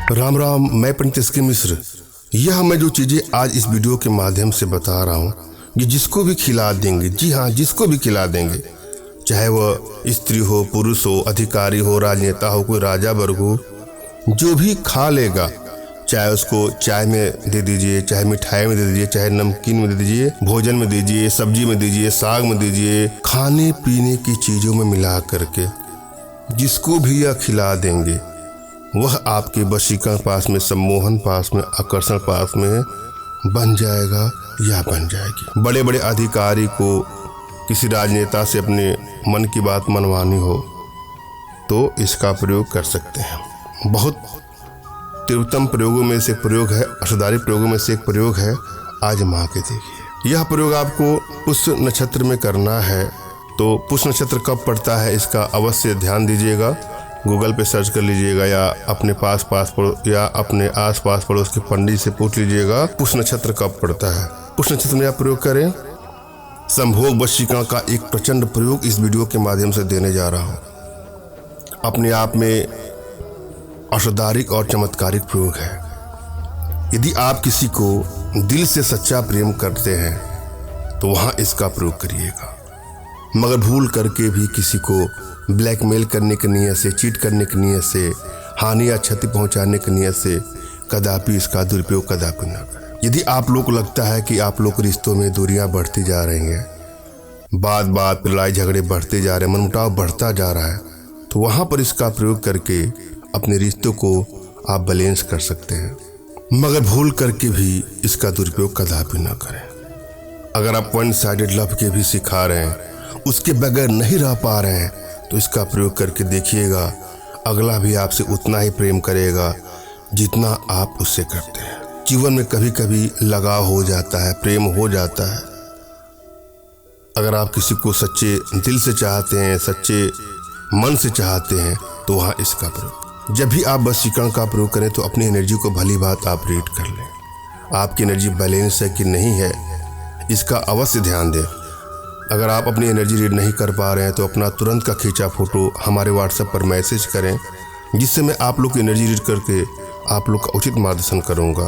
राम राम, मैं पंडित एस के मिश्र। यह मैं जो चीज़ें आज इस वीडियो के माध्यम से बता रहा हूँ, ये जिसको भी खिला देंगे, जी हाँ, जिसको भी खिला देंगे, चाहे वह स्त्री हो, पुरुष हो, अधिकारी हो, राजनेता हो, कोई राजा वर्ग हो, जो भी खा लेगा, चाहे उसको चाय में दे दीजिए, चाहे मिठाई में दे दीजिए, चाहे नमकीन में दे दीजिए, भोजन में दीजिए, सब्जी में दीजिए, साग में दीजिए, खाने पीने की चीज़ों में मिला करके जिसको भी यह खिला देंगे, वह आपके वशीकरण पास में, सम्मोहन पास में, आकर्षण पास में बन जाएगा या बन जाएगी। बड़े बड़े अधिकारी को किसी राजनेता से अपने मन की बात मनवानी हो तो इसका प्रयोग कर सकते हैं। बहुत तीव्रतम प्रयोगों में से एक प्रयोग है, असरदारी प्रयोगों में से एक प्रयोग है, आजमा के देखिए। यह प्रयोग आपको पुष्य नक्षत्र में करना है। तो पुष्य नक्षत्र कब पड़ता है इसका अवश्य ध्यान दीजिएगा। गूगल पे सर्च कर लीजिएगा या अपने पास पड़ोस या अपने आस पास पड़ोस के पंडित से पूछ लीजिएगा पुष्य नक्षत्र कब पड़ता है। पुष्य नक्षत्र में आप प्रयोग करें। संभोग वशीकरण का एक प्रचंड प्रयोग इस वीडियो के माध्यम से देने जा रहा हूँ। अपने आप में असरदारिक और चमत्कारिक प्रयोग है। यदि आप किसी को दिल से सच्चा प्रेम करते हैं तो वहाँ इसका प्रयोग करिएगा, मगर भूल करके भी किसी को ब्लैकमेल करने की नीयत से, चीट करने की नीयत से, हानि या क्षति पहुंचाने की नीयत से कदापि इसका दुरुपयोग कदापि न करें। यदि आप लोग को लगता है कि आप लोग रिश्तों में दूरियां बढ़ती जा रही हैं, बात बात पर लड़ाई झगड़े बढ़ते जा रहे हैं, मनमुटाव बढ़ता जा रहा है, तो वहाँ पर इसका प्रयोग करके अपने रिश्तों को आप बैलेंस कर सकते हैं, मगर भूल करके भी इसका दुरुपयोग कदापि न करें। अगर आप वन साइडेड लव के भी सिखा रहे हैं, उसके बगैर नहीं रह पा रहे हैं, तो इसका प्रयोग करके देखिएगा, अगला भी आपसे उतना ही प्रेम करेगा जितना आप उससे करते हैं। जीवन में कभी कभी लगाव हो जाता है, प्रेम हो जाता है। अगर आप किसी को सच्चे दिल से चाहते हैं, सच्चे मन से चाहते हैं, तो वहाँ इसका प्रयोग। जब भी आप वशीकरण का प्रयोग करें तो अपनी एनर्जी को भली बात आप रीड कर लें। आपकी एनर्जी बैलेंस है कि नहीं है, इसका अवश्य ध्यान दें। अगर आप अपनी एनर्जी रीड नहीं कर पा रहे हैं तो अपना तुरंत का खींचा फोटो हमारे व्हाट्सएप पर मैसेज करें, जिससे मैं आप लोग की एनर्जी रीड करके आप लोग का उचित मार्गदर्शन करूंगा।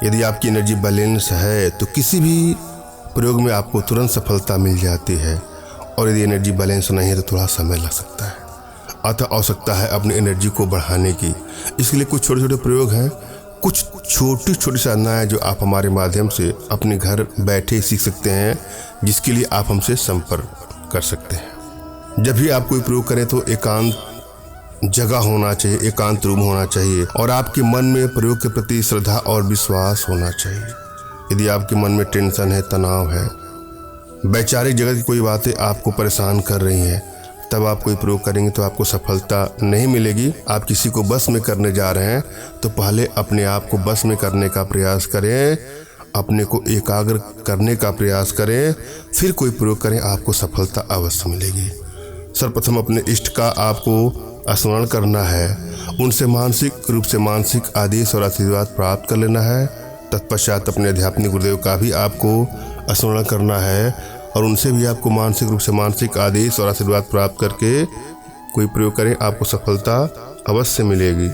यदि आपकी एनर्जी बैलेंस है तो किसी भी प्रयोग में आपको तुरंत सफलता मिल जाती है, और यदि एनर्जी बैलेंस नहीं है तो थोड़ा समय लग सकता है। अतः आवश्यकता है अपनी एनर्जी को बढ़ाने की। इसके लिए कुछ छोटे छोटे प्रयोग हैं, कुछ छोटी छोटी साधनाएं जो आप हमारे माध्यम से अपने घर बैठे सीख सकते हैं, जिसके लिए आप हमसे संपर्क कर सकते हैं। जब भी आप कोई प्रयोग करें तो एकांत जगह होना चाहिए, एकांत रूम होना चाहिए, और आपके मन में प्रयोग के प्रति श्रद्धा और विश्वास होना चाहिए। यदि आपके मन में टेंशन है, तनाव है, वैचारिक जगत की कोई बातें आपको परेशान कर रही हैं, तब आप कोई प्रयोग करेंगे तो आपको सफलता नहीं मिलेगी। आप किसी को बस में करने जा रहे हैं तो पहले अपने आप को बस में करने का प्रयास करें, अपने को एकाग्र करने का प्रयास करें, फिर कोई प्रयोग करें, आपको सफलता अवश्य मिलेगी। सर्वप्रथम अपने इष्ट का आपको स्मरण करना है, उनसे मानसिक रूप से मानसिक आदेश और आशीर्वाद प्राप्त कर लेना है। तत्पश्चात अपने अध्यात्मिक गुरुदेव का भी आपको स्मरण करना है, और उनसे भी आपको मानसिक रूप से मानसिक आदेश और आशीर्वाद प्राप्त करके कोई प्रयोग करें, आपको सफलता अवश्य मिलेगी।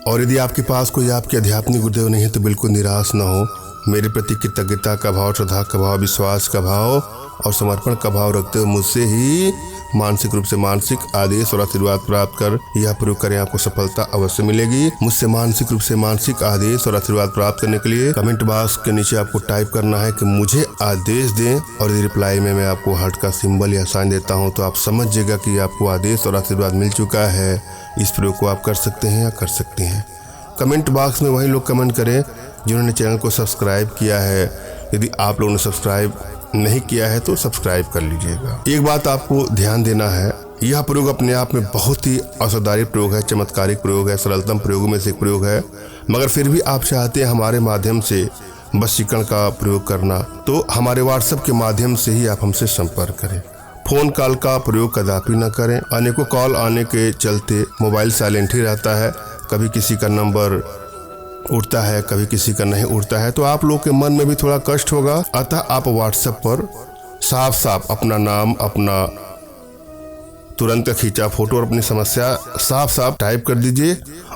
और यदि आपके पास कोई आपके आध्यात्मिक गुरुदेव नहीं है तो बिल्कुल निराश न हो। मेरे प्रति कृतज्ञता का भाव, श्रद्धा का भाव, विश्वास का भाव और समर्पण का भाव रखते हुए मुझसे ही मानसिक रूप से मानसिक आदेश और आशीर्वाद प्राप्त कर यह प्रयोग करें, आपको सफलता अवश्य मिलेगी। मुझसे मानसिक रूप से मानसिक आदेश और आशीर्वाद प्राप्त करने के लिए कमेंट बॉक्स के नीचे आपको टाइप करना है कि मुझे आदेश दें, और यदि रिप्लाई में मैं आपको हार्ट का सिंबल या साइन देता हूं तो आप समझिएगा कि आपको आदेश और आशीर्वाद मिल चुका है। इस प्रयोग को आप कर सकते हैं या कर सकती हैं। कमेंट बॉक्स में वही लोग कमेंट करें जिन्होंने चैनल को सब्सक्राइब किया है। यदि आप लोगों ने सब्सक्राइब नहीं किया है तो सब्सक्राइब कर लीजिएगा। एक बात आपको ध्यान देना है, यह प्रयोग अपने आप में बहुत ही असरदारी प्रयोग है, चमत्कारिक प्रयोग है, सरलतम प्रयोगों में से एक प्रयोग है, मगर फिर भी आप चाहते हैं हमारे माध्यम से वशीकरण का प्रयोग करना, तो हमारे व्हाट्सएप के माध्यम से ही आप हमसे संपर्क करें। फोन कॉल का प्रयोग कदापि न करें। अनेकों कॉल आने के चलते मोबाइल साइलेंट ही रहता है, कभी किसी का नंबर उठता है, कभी किसी का नहीं उठता है, तो आप लोग के मन में भी थोड़ा कष्ट होगा। अतः आप व्हाट्सएप पर साफ साफ अपना नाम, अपना तुरंत खींचा फोटो और अपनी समस्या साफ साफ टाइप कर दीजिए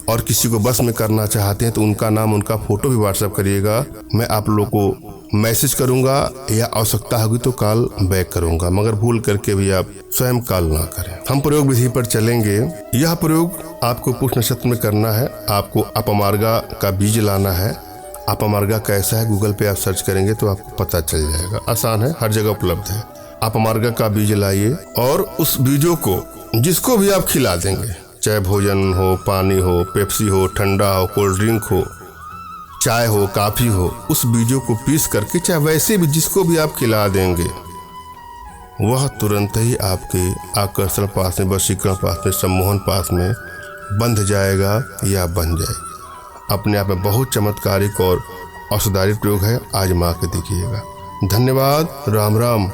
और किसी को बस में करना चाहते हैं तो उनका नाम, उनका फोटो भी व्हाट्सएप करिएगा। मैं आप लोग को मैसेज करूंगा या आवश्यकता होगी तो कॉल बैक करूंगा, मगर भूल करके भी आप स्वयं कॉल ना करें। हम प्रयोग विधि पर चलेंगे। यह प्रयोग आपको पुष्य नक्षत्र में करना है। आपको अपमार्गा का बीज लाना है। अपमार्गा कैसा है गूगल पे आप सर्च करेंगे तो आपको पता चल जाएगा। आसान है, हर जगह उपलब्ध है। अपमार्गा का बीज लाइए और उस बीजों को जिसको भी आप खिला देंगे, चाहे भोजन हो, पानी हो, पेप्सी हो, ठंडा हो, कोल्ड ड्रिंक हो, चाय हो, काफी हो, उस बीजों को पीस करके, चाहे वैसे भी जिसको भी आप खिला देंगे, वह तुरंत ही आपके आकर्षण पास में, वशीकरण पास में, सम्मोहन पास में बंध जाएगा या बन जाएगी। अपने आप में बहुत चमत्कारिक और औषधारिक प्रयोग है। आजमा के देखिएगा। धन्यवाद। राम राम।